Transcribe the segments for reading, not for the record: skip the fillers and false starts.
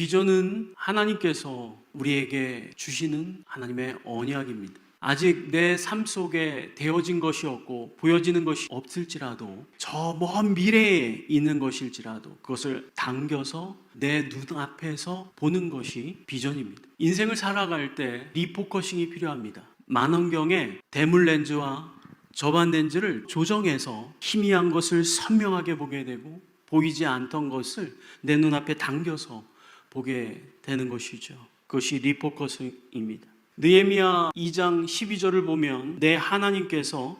비전은 하나님께서 우리에게 주시는 하나님의 언약입니다. 아직 내 삶 속에 되어진 것이 없고 보여지는 것이 없을지라도 저 먼 미래에 있는 것일지라도 그것을 당겨서 내 눈앞에서 보는 것이 비전입니다. 인생을 살아갈 때 리포커싱이 필요합니다. 망원경에 대물 렌즈와 저반 렌즈를 조정해서 희미한 것을 선명하게 보게 되고 보이지 않던 것을 내 눈앞에 당겨서 보게 되는 것이죠. 그것이 리포커싱입니다. 느헤미야 2장 12절을 보면 내 하나님께서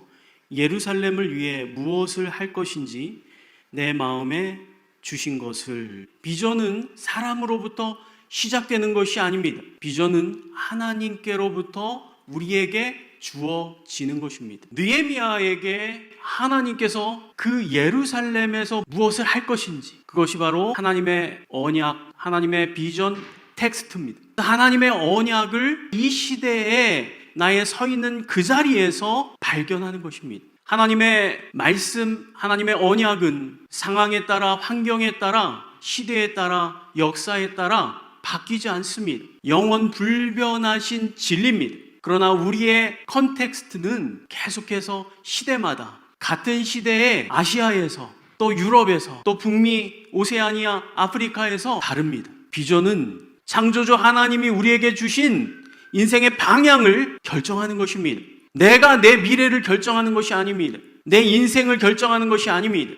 예루살렘을 위해 무엇을 할 것인지 내 마음에 주신 것을. 비전은 사람으로부터 시작되는 것이 아닙니다. 비전은 하나님께로부터 우리에게 주어지는 것입니다. 느헤미야에게 하나님께서 그 예루살렘에서 무엇을 할 것인지, 그것이 바로 하나님의 언약, 하나님의 비전 텍스트입니다. 하나님의 언약을 이 시대에 나의 서 있는 그 자리에서 발견하는 것입니다. 하나님의 말씀, 하나님의 언약은 상황에 따라, 환경에 따라, 시대에 따라, 역사에 따라 바뀌지 않습니다. 영원 불변하신 진리입니다. 그러나 우리의 컨텍스트는 계속해서 시대마다 같은 시대에 아시아에서 또 유럽에서 또 북미, 오세아니아, 아프리카에서 다릅니다. 비전은 창조주 하나님이 우리에게 주신 인생의 방향을 결정하는 것입니다. 내가 내 미래를 결정하는 것이 아닙니다. 내 인생을 결정하는 것이 아닙니다.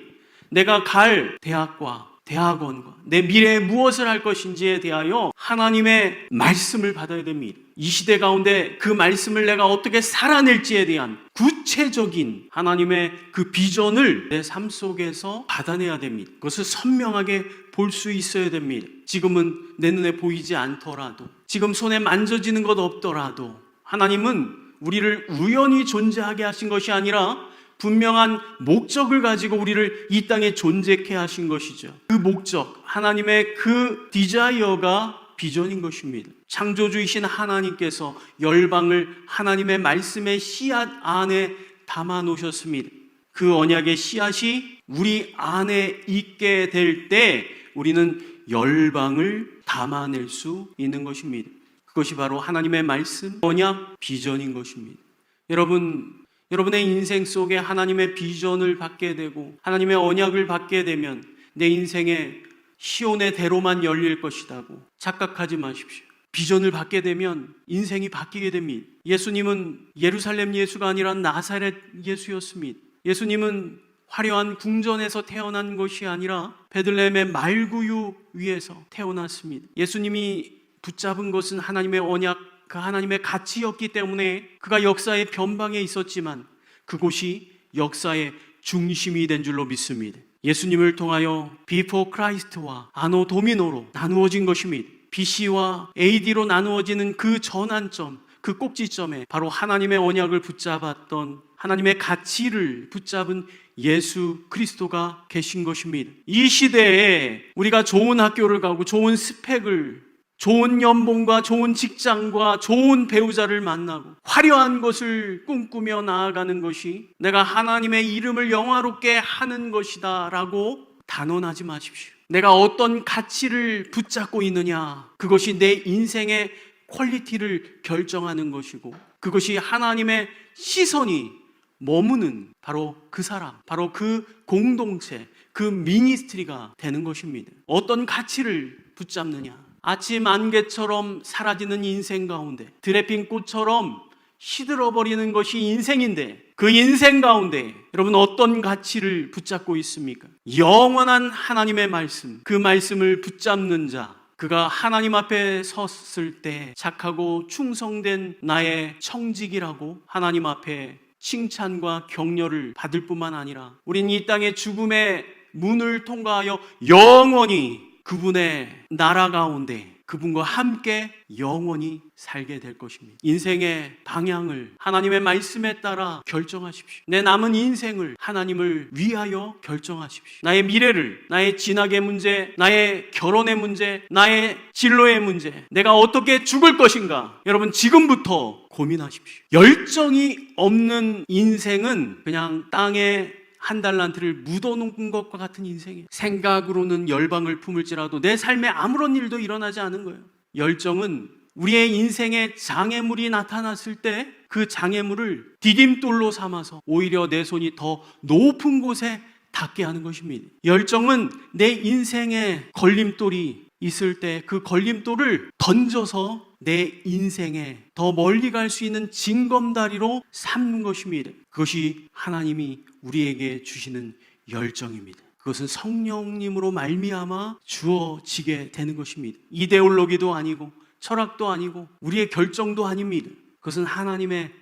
내가 갈 대학과 대학원과 내 미래에 무엇을 할 것인지에 대하여 하나님의 말씀을 받아야 됩니다. 이 시대 가운데 그 말씀을 내가 어떻게 살아낼지에 대한 구체적인 하나님의 그 비전을 내 삶 속에서 받아내야 됩니다. 그것을 선명하게 볼 수 있어야 됩니다. 지금은 내 눈에 보이지 않더라도, 지금 손에 만져지는 것 없더라도 하나님은 우리를 우연히 존재하게 하신 것이 아니라 분명한 목적을 가지고 우리를 이 땅에 존재케 하신 것이죠. 그 목적, 하나님의 그 디자이어가 비전인 것입니다. 창조주이신 하나님께서 열방을 하나님의 말씀의 씨앗 안에 담아 놓으셨습니다. 그 언약의 씨앗이 우리 안에 있게 될 때 우리는 열방을 담아낼 수 있는 것입니다. 그것이 바로 하나님의 말씀, 언약, 비전인 것입니다. 여러분의 인생 속에 하나님의 비전을 받게 되고 하나님의 언약을 받게 되면 내 인생에 시온의 대로만 열릴 것이라고 착각하지 마십시오. 비전을 받게 되면 인생이 바뀌게 됩니다. 예수님은 예루살렘 예수가 아니라 나사렛 예수였습니다. 예수님은 화려한 궁전에서 태어난 것이 아니라 베들레헴의 말구유 위에서 태어났습니다. 예수님이 붙잡은 것은 하나님의 언약, 그 하나님의 가치였기 때문에 그가 역사의 변방에 있었지만 그곳이 역사의 중심이 된 줄로 믿습니다. 예수님을 통하여 비포 크라이스트와 아노 도미노로 나누어진 것입니다. BC와 AD로 나누어지는 그 전환점, 그 꼭지점에 바로 하나님의 언약을 붙잡았던, 하나님의 가치를 붙잡은 예수 그리스도가 계신 것입니다. 이 시대에 우리가 좋은 학교를 가고 좋은 스펙을, 좋은 연봉과 좋은 직장과 좋은 배우자를 만나고 화려한 것을 꿈꾸며 나아가는 것이 내가 하나님의 이름을 영화롭게 하는 것이다 라고 단언하지 마십시오. 내가 어떤 가치를 붙잡고 있느냐, 그것이 내 인생의 퀄리티를 결정하는 것이고 그것이 하나님의 시선이 머무는 바로 그 사람, 바로 그 공동체, 그 미니스트리가 되는 것입니다. 어떤 가치를 붙잡느냐, 아침 안개처럼 사라지는 인생 가운데 드레핀 꽃처럼 시들어버리는 것이 인생인데 그 인생 가운데 여러분 어떤 가치를 붙잡고 있습니까? 영원한 하나님의 말씀, 그 말씀을 붙잡는 자, 그가 하나님 앞에 섰을 때 착하고 충성된 나의 청직이라고 하나님 앞에 칭찬과 격려를 받을 뿐만 아니라 우린 이 땅의 죽음의 문을 통과하여 영원히 그분의 나라 가운데 그분과 함께 영원히 살게 될 것입니다. 인생의 방향을 하나님의 말씀에 따라 결정하십시오. 내 남은 인생을 하나님을 위하여 결정하십시오. 나의 미래를, 나의 진학의 문제, 나의 결혼의 문제, 나의 진로의 문제, 내가 어떻게 죽을 것인가, 여러분 지금부터 고민하십시오. 열정이 없는 인생은 그냥 땅에 한 달란트를 묻어놓은 것과 같은 인생이에요. 생각으로는 열방을 품을지라도 내 삶에 아무런 일도 일어나지 않은 거예요. 열정은 우리의 인생에 장애물이 나타났을 때 그 장애물을 디딤돌로 삼아서 오히려 내 손이 더 높은 곳에 닿게 하는 것입니다. 열정은 내 인생에 걸림돌이 있을 때 그 걸림돌을 던져서 내 인생에 더 멀리 갈 수 있는 징검다리로 삼는 것입니다. 그것이 하나님이 우리에게 주시는 열정입니다. 그것은 성령님으로 말미암아 주어지게 되는 것입니다. 이데올로기도 아니고 철학도 아니고 우리의 결정도 아닙니다. 그것은 하나님의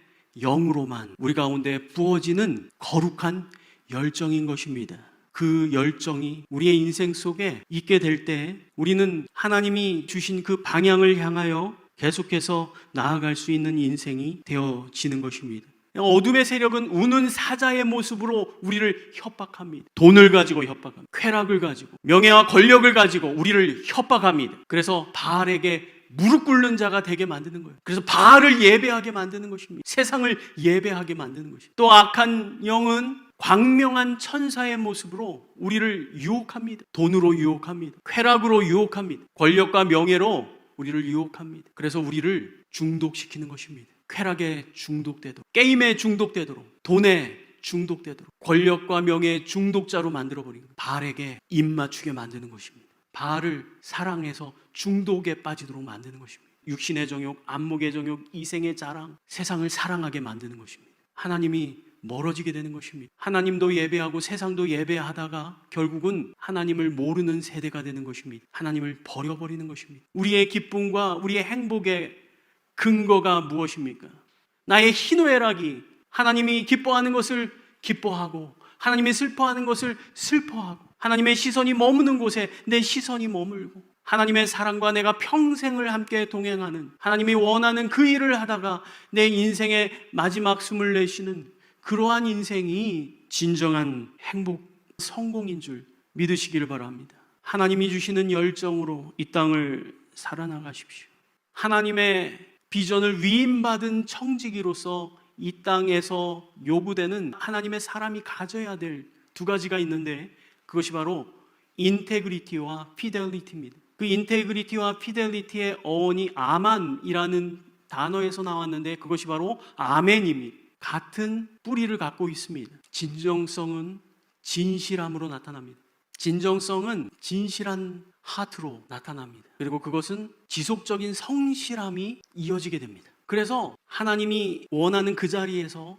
영으로만 우리 가운데 부어지는 거룩한 열정인 것입니다. 그 열정이 우리의 인생 속에 있게 될 때 우리는 하나님이 주신 그 방향을 향하여 계속해서 나아갈 수 있는 인생이 되어지는 것입니다. 어둠의 세력은 우는 사자의 모습으로 우리를 협박합니다. 돈을 가지고 협박합니다. 쾌락을 가지고 명예와 권력을 가지고 우리를 협박합니다. 그래서 바알에게 무릎 꿇는 자가 되게 만드는 거예요. 그래서 바알을 예배하게 만드는 것입니다. 세상을 예배하게 만드는 것입니다. 또 악한 영은 광명한 천사의 모습으로 우리를 유혹합니다. 돈으로 유혹합니다. 쾌락으로 유혹합니다. 권력과 명예로 우리를 유혹합니다. 그래서 우리를 중독시키는 것입니다. 쾌락에 중독되도록, 게임에 중독되도록, 돈에 중독되도록, 권력과 명예의 중독자로 만들어버리는 거예요. 바알에게 입맞추게 만드는 것입니다. 바알을 사랑해서 중독에 빠지도록 만드는 것입니다. 육신의 정욕, 안목의 정욕, 이생의 자랑, 세상을 사랑하게 만드는 것입니다. 하나님이 멀어지게 되는 것입니다. 하나님도 예배하고 세상도 예배하다가 결국은 하나님을 모르는 세대가 되는 것입니다. 하나님을 버려버리는 것입니다. 우리의 기쁨과 우리의 행복의 근거가 무엇입니까? 나의 희노애락이 하나님이 기뻐하는 것을 기뻐하고 하나님이 슬퍼하는 것을 슬퍼하고 하나님의 시선이 머무는 곳에 내 시선이 머물고 하나님의 사랑과 내가 평생을 함께 동행하는 하나님이 원하는 그 일을 하다가 내 인생의 마지막 숨을 내쉬는 그러한 인생이 진정한 행복, 성공인 줄 믿으시기를 바랍니다. 하나님이 주시는 열정으로 이 땅을 살아나가십시오. 하나님의 비전을 위임받은 청지기로서 이 땅에서 요구되는 하나님의 사람이 가져야 될 두 가지가 있는데 그것이 바로 인테그리티와 피델리티입니다. 그 인테그리티와 피델리티의 어원이 아만이라는 단어에서 나왔는데 그것이 바로 아멘입니다. 같은 뿌리를 갖고 있습니다. 진정성은 진실함으로 나타납니다. 진정성은 진실한 하트로 나타납니다. 그리고 그것은 지속적인 성실함이 이어지게 됩니다. 그래서 하나님이 원하는 그 자리에서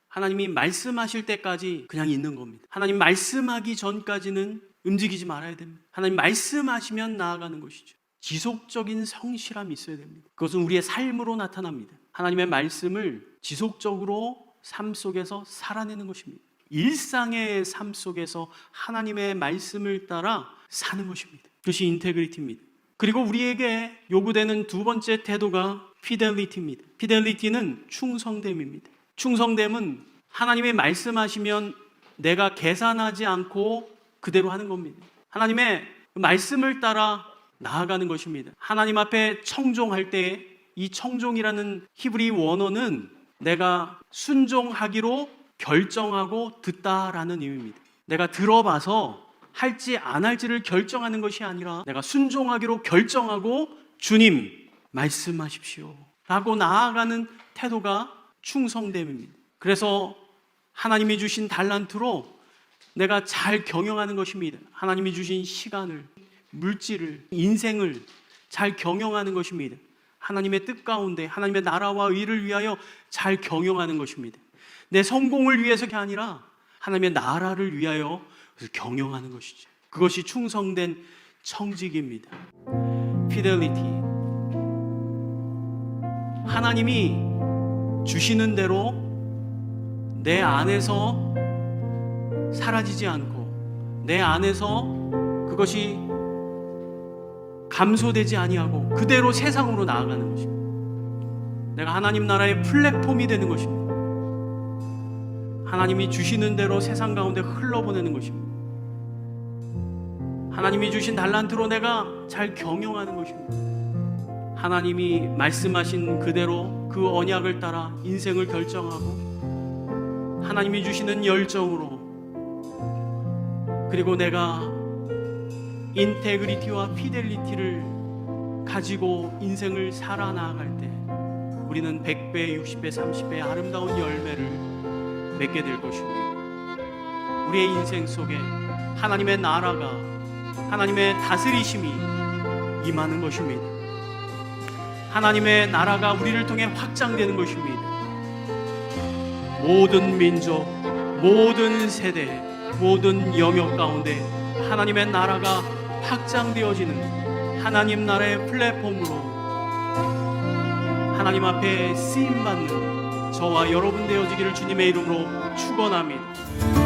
하나님이 말씀하실 때까지 그냥 있는 겁니다. 하나님 말씀하기 전까지는 움직이지 말아야 됩니다. 하나님 말씀하시면 나아가는 것이죠. 지속적인 성실함이 있어야 됩니다. 그것은 우리의 삶으로 나타납니다. 하나님의 말씀을 지속적으로 삶 속에서 살아내는 것입니다. 일상의 삶 속에서 하나님의 말씀을 따라 사는 것입니다. 그것이 인테그리티입니다. 그리고 우리에게 요구되는 두 번째 태도가 피델리티입니다. 피델리티는 충성됨입니다. 충성됨은 하나님의 말씀하시면 내가 계산하지 않고 그대로 하는 겁니다. 하나님의 말씀을 따라 나아가는 것입니다. 하나님 앞에 청종할 때 이 청종이라는 히브리 원어는 내가 순종하기로 결정하고 듣다라는 의미입니다. 내가 들어봐서 할지 안 할지를 결정하는 것이 아니라 내가 순종하기로 결정하고 주님 말씀하십시오 라고 나아가는 태도가 충성됨입니다. 그래서 하나님이 주신 달란트로 내가 잘 경영하는 것입니다. 하나님이 주신 시간을, 물질을, 인생을 잘 경영하는 것입니다. 하나님의 뜻 가운데 하나님의 나라와 의를 위하여 잘 경영하는 것입니다. 내 성공을 위해서가 아니라 하나님의 나라를 위하여 경영하는 것이죠. 그것이 충성된 청직입니다. 피델리티. 하나님이 주시는 대로 내 안에서 사라지지 않고 내 안에서 그것이 감소되지 아니하고 그대로 세상으로 나아가는 것입니다. 내가 하나님 나라의 플랫폼이 되는 것입니다. 하나님이 주시는 대로 세상 가운데 흘러보내는 것입니다. 하나님이 주신 달란트로 내가 잘 경영하는 것입니다. 하나님이 말씀하신 그대로 그 언약을 따라 인생을 결정하고 하나님이 주시는 열정으로 그리고 내가 인테그리티와 피델리티를 가지고 인생을 살아나갈 때 우리는 100배, 60배, 30배의 아름다운 열매를 맺게 될 것입니다. 우리의 인생 속에 하나님의 나라가, 하나님의 다스리심이 임하는 것입니다. 하나님의 나라가 우리를 통해 확장되는 것입니다. 모든 민족, 모든 세대, 모든 영역 가운데 하나님의 나라가 확장되어지는 하나님 나라의 플랫폼으로 하나님 앞에 쓰임받는 저와 여러분 되어지기를 주님의 이름으로 축원합니다.